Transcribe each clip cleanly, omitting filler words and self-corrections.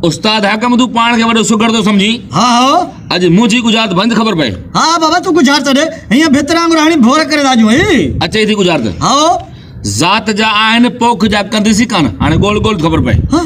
उस्ताद हकम तू पान के वडो सुगर तो समझी। हाँ अज मुझी गुजरात बंद खबर पे। हाँ बाबा तू गुजरात दे हिया भितरांग राणी भोर करे दाजू है। अच्छा थी गुजरात। हाँ जात जा आइन पोख जा कंदसी कान हाने गोल गोल खबर पे। हाँ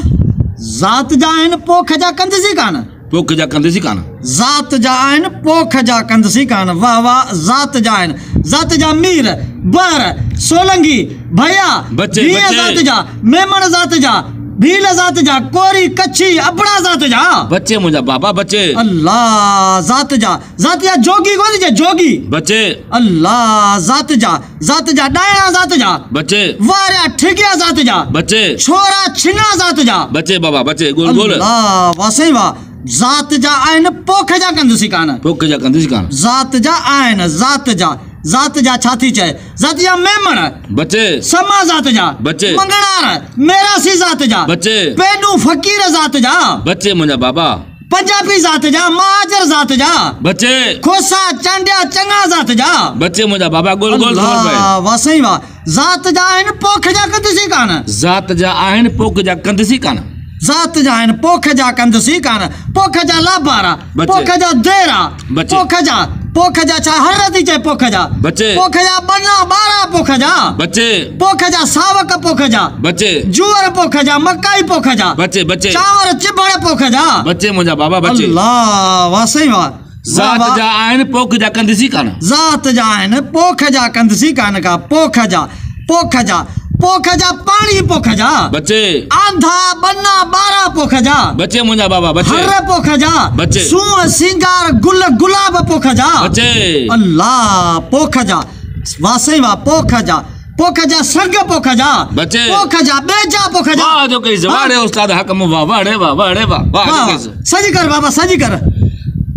जात जा आइन पोख जा कंदसी कान। पोख जा कंदसी कान। जात जा आइन पोख जा कंदसी कान। वाह वाह जात जा आइन जात जा मीर बर सोलंगी भैया बच्चे जात जा मेमन जात जा भील जात जा कोरी कच्छी अपना जात जा। बच्चे मुझा बाबा बच्चे। अल्लाह जात जा जोगी कौन जा जोगी बच्चे। अल्लाह जात जा डायना जात जा बच्चे। वारा ठिकिया जात जा बच्चे। छोरा छिना जात जा बच्चे बाबा बच्चे गोल गोल। अल्लाह वासई वाह जात जा आइन पोख जा कंदसी कान। पोख जा कंदसी कान। जात जा आइन जात जा छाती चाहे जात जा मेमण बच्चे। समा जात जा बच्चे। मंगणार मेरा सी जात जा बच्चे। पेडू फकीर जात जा बच्चे मुझा बाबा। पंजाबी जात जा महाजर जात जा बच्चे। खोसा चांडिया चंगा जात जा बच्चे मुझा बाबा गोल गोल खबर पे। वासई वाह जात जा आइन पोख जा कंदसी कान। जात जा आइन पोख जा कंदसी कान। जात जा आइन पोख जा कंदसी कान। पोख जा लाबारा पोख जा देरा पोख जा चा हरदी चे पोख जा बच्चे। पोख जा बन्ना बारा पोख जा बच्चे। पोख जा सावक पोख जा बच्चे। जुअर पोख जा मकाई पोख जा बच्चे बच्चे। चावर चिबड़ पोख जा बच्चे मुझा बाबा बच्चे। अल्लाह वासई वाह जात जा आइन पोख जा कंदसी कान। जात जा आइन पोख जा कंदसी कान का पोख जा पानी पोख जा बच्चे। आंधा बन्ना बारा पोख जा बच्चे मुझा बाबा बच्चे। हर पोख जा बच्चे। सूह सिंगार गुल गुलाब पोख जा बच्चे। अल्लाह पोख जा वासई वाह पोख जा संग पोख जा बच्चे। पोख जा बेजा पोख जा। वाह जो कहीं वाड़े उस्ताद हकम वाह वाड़े वाह वाड़े वाह वाह सजी कर बाबा सजी कर।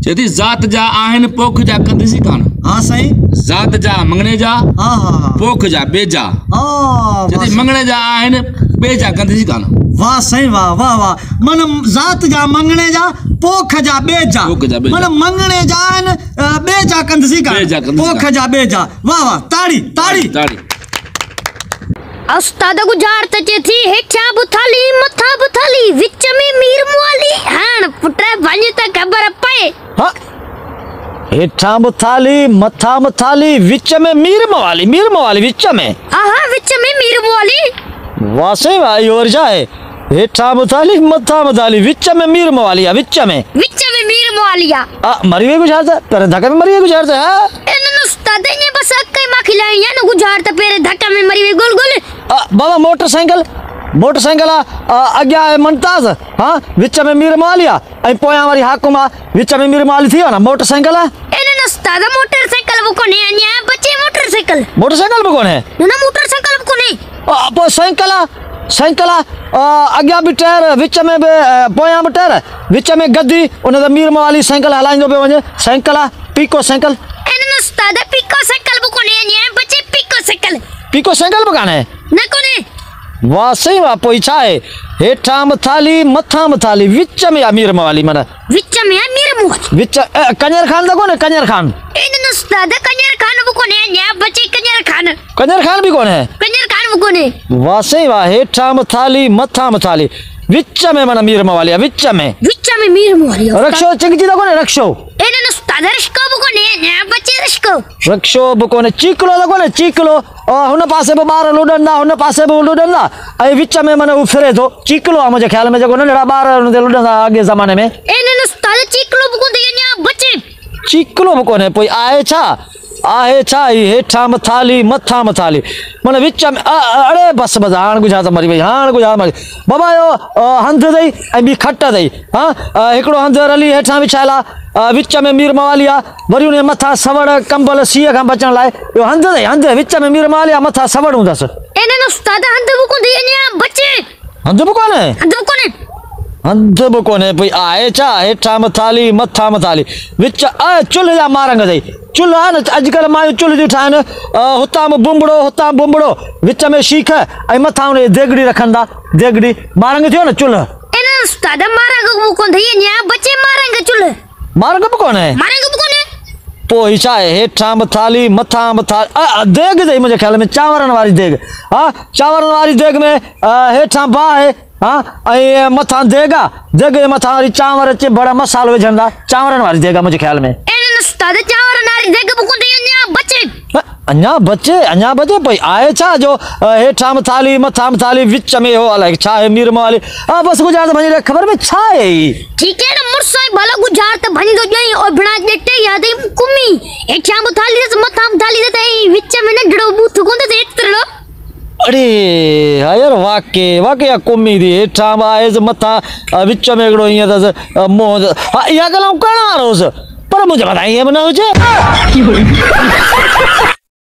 चेती जात जा आइन पोख जा कंदसी कान। हाँ सही जात जा मंगने जा पोख जा बेजा। चेती मंगने जा आइन बेजा कंदसी कान। वाह सही वाह वाह वाह मन जात जा मंगने जा पोख जा बेजा मन मंगने जा आइन बेजा कंदसी कान पोख जा बेजा। वाह वाह ताड़ी ताड़ी ताड़ी। उस्ताद गुजरात थी हेठा बुथाली मथा बुथाली विच में मीर मुआली हान पुत्र वञ त खबर पए। हाँ हेठा बुथाली मथा मुथाली विच में मीर मुआली विच में। हाँ विच में मीर मुआली। वासे भाई और जाए हेठा बुथाली मथा मुथाली विच में मीर मुआली विच में मीर मुआलिया। मरी गई गुजरात पर धक्का में मरी गई गुजरात है। एन उस्ताद ने बस कई मा खिलाई या न गुजरात पेरे धक्का में मरी गई गोल गोल। बाबा मोटरसाइकिल अग्या है मुमताज। हाँ विच में मीर मुआलिया ऐं पोयां वारी हाकुमा विच में मीर मुआली थी ना मोटरसाइकिल। एन उस्ताद मोटरसाइकिल वो कोने अन्या बच्चे मोटरसाइकिल भी कोने ना मोटरसाइकिल भी कोने। पो साइकिल अग्या भी टायर विच में पोयां भी टायर विच में गद्दी उन मीर मुआली साइकिल हलाइंदो पे वने साइकिल पीको साइकिल। एन उस्ताद पीको साइकिल भी कोने अन्या बच्चे पीको साइकिल भी काने न कोने। वाह सही वाह पोई छा है हेठा मुथाली मथा मुथाली विच में मीर मुआली मन विच में मीर मुआली विच कंजर खान दा कोने कंजर खान। एन उस्ताद कंजर खान भी कोने अन्या बच्चे कंजर खान भी कोने। वाह सही वाह हेठा मुथाली मथा मुथाली विच में मन मीर मुआली विच में मीर मुआली। रक्षो चिंगजी दा कोने रक्षो। एन उस्ताद रक्षो भी कोने अन्या बच्चे रक्षो भी कोने चीकलो दा कोने चीकलो हुन पासे पे बार लुडंदा हुन पासे पे लुडंदा ऐं विच में मन उ फिरे तो चीकलो आ मुझे ख्याल में जको नंढड़ा बार हुन लुडंदा आगे जमाने में। एन उस्ताद चीकलो भी कोने अन्या बच्चे चीकलो भी कोने पोई आहे छा हेठा मुथाली मथा मुथाली मन विच में अरे बस हाण गुजरात मरी वई बाबा यो हंध दई ऐं बी खट दई। हाँ हिकिड़ो हंध रली हेठा विछायला विच में मीर मुआलिया वरी उन मथा सवड़ कंबल सीअ खां बचण लाइ यो हंध विच में मीर मुआलिया मथा सवड़ हूंदसि। एन उस्ताद हंध भी कोने अन्या बच्चे हंध भी कोने पोई आहे छा हेठा मुथाली मथा मुथाली विच चुल्ह जा मारंग दई चुल्ह आहे न अॼुकल्ह मायूं चुल्ह थियूं ठाहिनि हुतां बि बुंबड़ो विच में शीख ऐं मथां उन देगड़ी रखंदा देगड़ी मारंग थियो न चुल्ह। एन उस्ताद मारंग भी कोने अन्या बच्चे मारंग चुल्ह मारंग भी कोने पोइ छा आहे हेठां मथाली मथां मथाली देग अथई मुंहिंजे ख़्याल में चांवरनि वारी देग हा चांवरनि वारी देग में हेठां बाहि आहे हाँ ऐं मथां देग आहे देग जे मथां वरी चांवर चिबड़ मसालो विझंदा चांवरनि वारी देग आहे मुंहिंजे ख़्याल में अञा बचे पई आहे छा जो हेठां मथाली मथां मथाली विच में हो अलाए छा आहे मीर वाली हाँ बस गुजार त भञी ख़बर में छा आहे ठीक है ना मुर्सो भला गुजार त भञी तो जई और बिना ॾेटे याद कुमी हेठां मथाली मथां मथाली त विच में नंढड़ो बूथ कोन त एतिरो अरे यार वाकई कुमी थी हेठां आहे मथां विच में हिकिड़ो ईअं अथसि मोह हा इहा ॻाल्हि करण वारो हुउसि पर मुंहिंजे मथां ईअं बि न हुजे